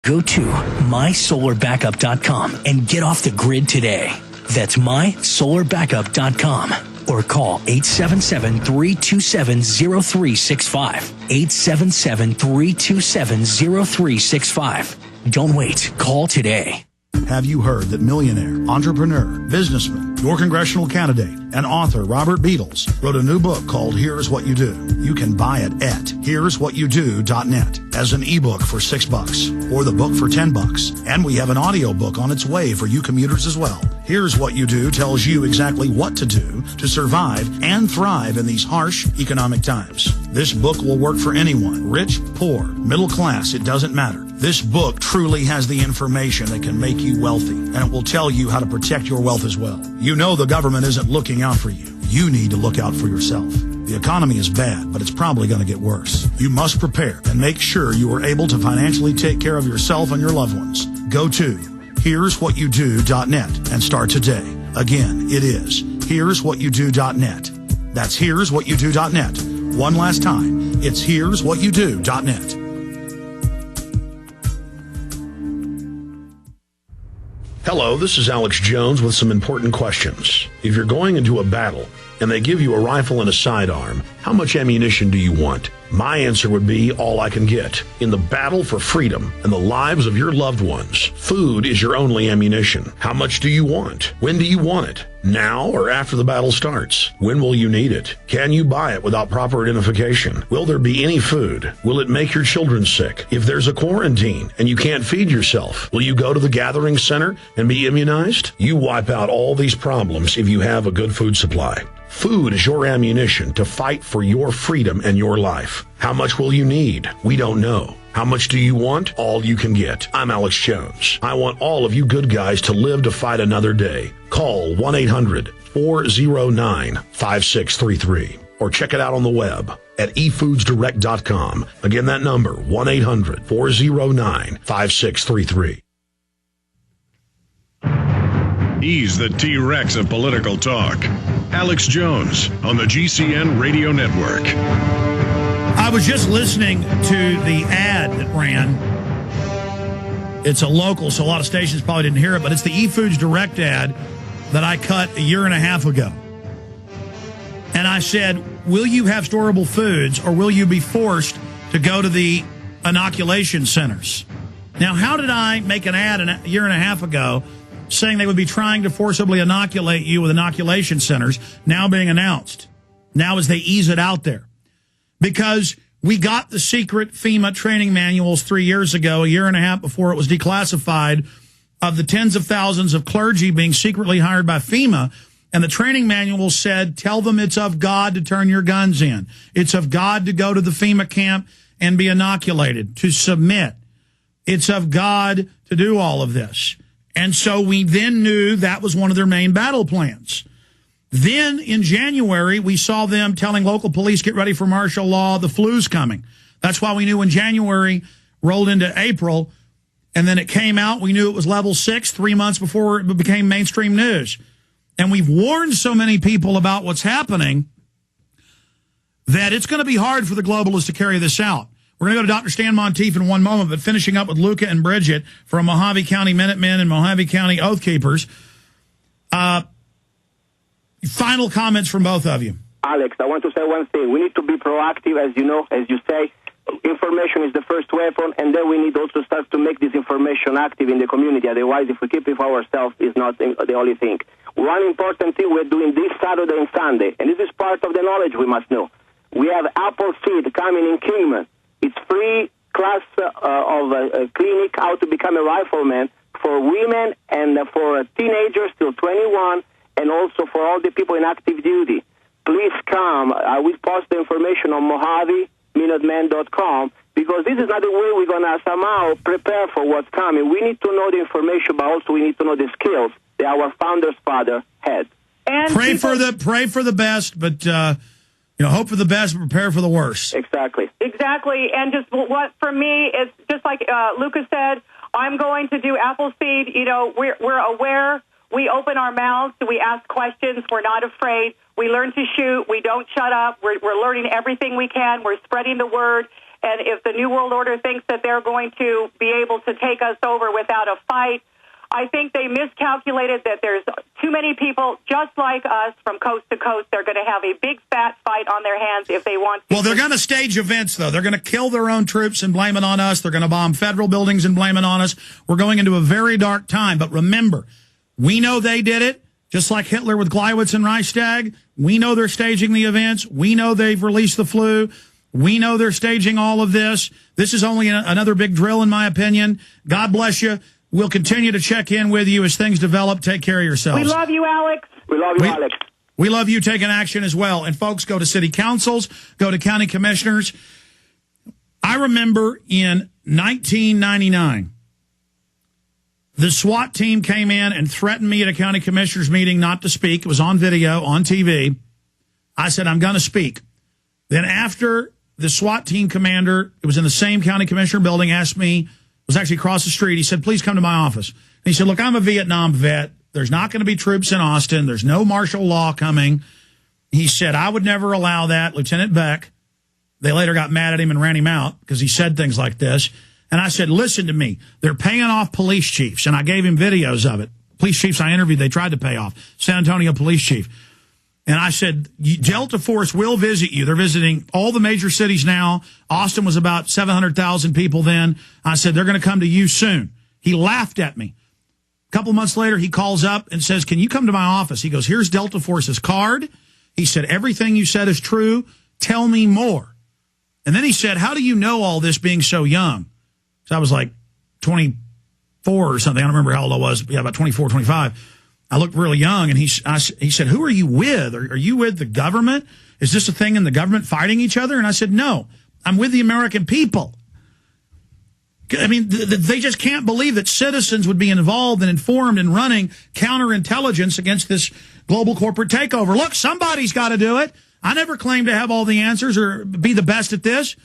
Go to mysolarbackup.com and get off the grid today. That's mysolarbackup.com or call 877-327-0365. 877-327-0365. Don't wait. Call today. Have you heard that millionaire, entrepreneur, businessman, your congressional candidate, and author Robert Beatles wrote a new book called Here's What You Do? You can buy it at here'swhatyoudO.net as an ebook for $6 or the book for $10. And we have an audio book on its way for you commuters as well. Here's What You Do tells you exactly what to do to survive and thrive in these harsh economic times. This book will work for anyone, rich, poor, middle class, it doesn't matter. This book truly has the information that can make you wealthy, and it will tell you how to protect your wealth as well. You know the government isn't looking out for you. You need to look out for yourself. The economy is bad, but it's probably going to get worse. You must prepare and make sure you are able to financially take care of yourself and your loved ones. Go to here'swhatyoudO.net and start today. Again, it is here'swhatyoudO.net. That's here'swhatyoudO.net. One last time, it's here'swhatyoudO.net. Hello, this is Alex Jones with some important questions. If you're going into a battle and they give you a rifle and a sidearm, how much ammunition do you want? My answer would be all I can get. In the battle for freedom and the lives of your loved ones, food is your only ammunition. How much do you want? When do you want it? Now or after the battle starts? When will you need it? Can you buy it without proper identification? Will there be any food? Will it make your children sick? If there's a quarantine and you can't feed yourself, will you go to the gathering center and be immunized? You wipe out all these problems if you have a good food supply. Food is your ammunition to fight for your freedom and your life. How much will you need? We don't know. How much do you want? All you can get. I'm Alex Jones. I want all of you good guys to live to fight another day. Call 1-800-409-5633 or check it out on the web at efoodsdirect.com. Again, that number, 1-800-409-5633. He's the T-Rex of political talk. Alex Jones on the GCN Radio Network. I was just listening to the ad that ran. It's a local, so a lot of stations probably didn't hear it, but it's the eFoods Direct ad that I cut a year and a half ago. And I said, will you have storable foods or will you be forced to go to the inoculation centers? Now, how did I make an ad a year and a half ago saying they would be trying to forcibly inoculate you with inoculation centers now being announced? Now as they ease it out there. Because we got the secret FEMA training manuals 3 years ago, a year and a half before it was declassified, of the tens of thousands of clergy being secretly hired by FEMA. And the training manual said, tell them it's of God to turn your guns in. It's of God to go to the FEMA camp and be inoculated, to submit. It's of God to do all of this. And so we then knew that was one of their main battle plans. Then in January, we saw them telling local police, get ready for martial law, the flu's coming. That's why we knew when January rolled into April, and then it came out, we knew it was level 6 3 months before it became mainstream news. And we've warned so many people about what's happening that it's going to be hard for the globalists to carry this out. We're going to go to Dr. Stan Monteith in one moment, but finishing up with Luca and Bridget from Mojave County Minutemen and Mojave County Oath Keepers. Final comments from both of you. Alex, I want to say one thing. We need to be proactive, as you know, as you say. Information is the first weapon, and then we need also start to make this information active in the community. Otherwise, if we keep it for ourselves, it's not the only thing. One important thing we're doing this Saturday and Sunday, and this is part of the knowledge we must know. We have Apple Seed coming in Kingman. It's free class of a clinic, how to become a rifleman for women and for teenagers till 21, and also for all the people in active duty. Please come. I will post the information on MojaveMinutemen.com, because this is not the way we're going to somehow prepare for what's coming. We need to know the information, but also we need to know the skills that our founder's father had. And pray for the best, but hope for the best, but prepare for the worst. Exactly. And just what for me is just like Lucas said, I'm going to do Appleseed. We're aware. We open our mouths. We ask questions. We're not afraid. We learn to shoot. We don't shut up. We're learning everything we can. We're spreading the word. And if the New World Order thinks that they're going to be able to take us over without a fight, I think they miscalculated that there's too many people just like us from coast to coast. They're going to have a big fat fight on their hands if they want to. Well, they're going to stage events, though. They're going to kill their own troops and blame it on us. They're going to bomb federal buildings and blame it on us. We're going into a very dark time. But remember, we know they did it, just like Hitler with Gleiwitz and Reichstag. We know they're staging the events. We know they've released the flu. We know they're staging all of this. This is only another big drill, in my opinion. God bless you. We'll continue to check in with you as things develop. Take care of yourselves. We love you, Alex. We love you, Alex. We love you taking action as well. And folks, go to city councils, go to county commissioners. I remember in 1999, the SWAT team came in and threatened me at a county commissioners meeting not to speak. It was on video, on TV. I said, I'm going to speak. Then after the SWAT team commander, it was in the same county commissioner building, asked me, was actually across the street. He said, please come to my office. And he said, look, I'm a Vietnam vet. There's not going to be troops in Austin. There's no martial law coming. He said, I would never allow that. Lieutenant Beck, they later got mad at him and ran him out because he said things like this. And I said, listen to me. They're paying off police chiefs. And I gave him videos of it. Police chiefs I interviewed, they tried to pay off. San Antonio police chief. And I said, Delta Force will visit you. They're visiting all the major cities now. Austin was about 700,000 people then. I said, they're going to come to you soon. He laughed at me. A couple months later, he calls up and says, can you come to my office? He goes, here's Delta Force's card. He said, everything you said is true. Tell me more. And then he said, how do you know all this being so young? So I was like 24 or something. I don't remember how old I was. Yeah, about 24, 25. I looked really young, and he said, who are you with? Are you with the government? Is this a thing in the government fighting each other? And I said, no, I'm with the American people. I mean, they just can't believe that citizens would be involved and informed in running counterintelligence against this global corporate takeover. Look, somebody's got to do it. I never claimed to have all the answers or be the best at this.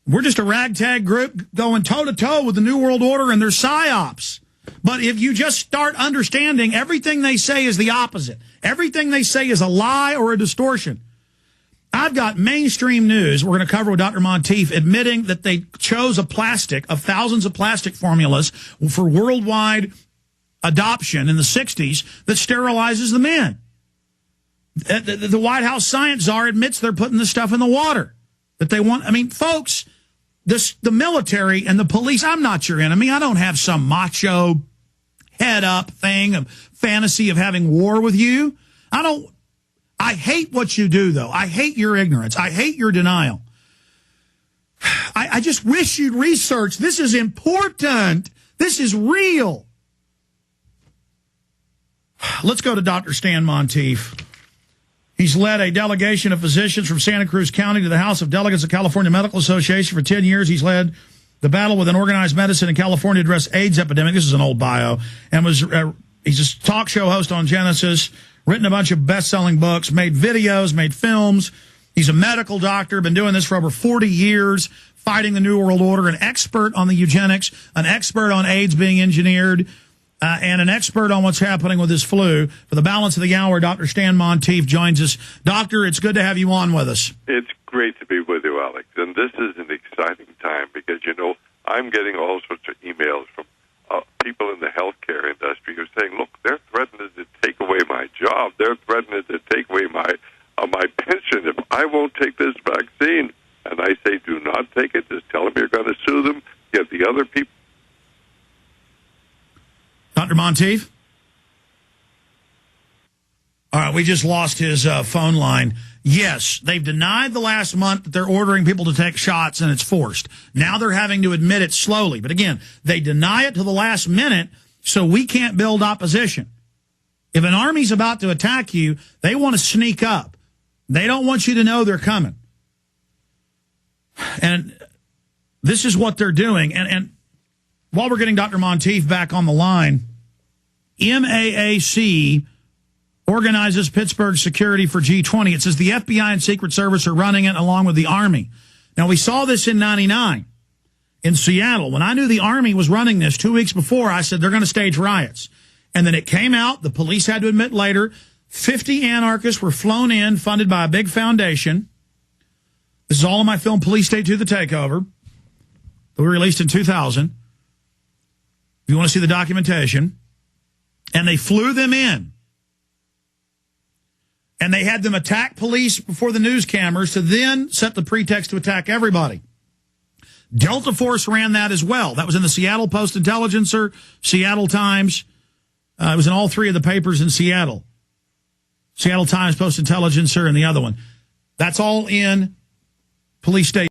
We're just a ragtag group going toe-to-toe with the New World Order and their psyops. But if you just start understanding everything they say is the opposite, everything they say is a lie or a distortion. I've got mainstream news we're going to cover with Dr. Monteith admitting that they chose a plastic of thousands of plastic formulas for worldwide adoption in the 60s that sterilizes the men. The White House science czar admits they're putting this stuff in the water that they want. I mean, folks, the military and the police, I'm not your enemy. I don't have some macho head-up thing of fantasy of having war with you. I hate what you do, though. I hate your ignorance. I hate your denial. I just wish you'd research. This is important. This is real. Let's go to Dr. Stan Monteith. He's led a delegation of physicians from Santa Cruz County to the House of Delegates of California Medical Association for 10 years. He's led the battle with organized medicine in California to address AIDS epidemic. This is an old bio. And he's a talk show host on Genesis, written a bunch of best-selling books, made videos, made films. He's a medical doctor, been doing this for over 40 years, fighting the New World Order, an expert on the eugenics, an expert on AIDS being engineered, and an expert on what's happening with this flu. For the balance of the hour, Dr. Stan Monteith joins us. Doctor, it's good to have you on with us. It's great to be with you, Alex. And this is an exciting time because, I'm getting all sorts of emails from people in the healthcare industry who are saying, look, they're threatening to take away my job. They're threatening to take away my pension if I won't take this vaccine. And I say, do not take it. Just tell them you're going to sue them. Get the other people. Dr. Monteith? All right, we just lost his phone line. Yes, they've denied the last month that they're ordering people to take shots and it's forced. Now they're having to admit it slowly. But again, they deny it to the last minute so we can't build opposition. If an army's about to attack you, they want to sneak up. They don't want you to know they're coming. And this is what they're doing. And while we're getting Dr. Monteith back on the line, MAAC organizes Pittsburgh security for G20. It says the FBI and Secret Service are running it along with the Army. Now, we saw this in 99 in Seattle. When I knew the Army was running this 2 weeks before, I said they're going to stage riots. And then it came out, the police had to admit later, 50 anarchists were flown in, funded by a big foundation. This is all in my film, Police State 2: The Takeover, that we released in 2000. If you want to see the documentation. And they flew them in. And they had them attack police before the news cameras to then set the pretext to attack everybody. Delta Force ran that as well. That was in the Seattle Post-Intelligencer, Seattle Times. It was in all three of the papers in Seattle. Seattle Times, Post-Intelligencer, and the other one. That's all in Police State.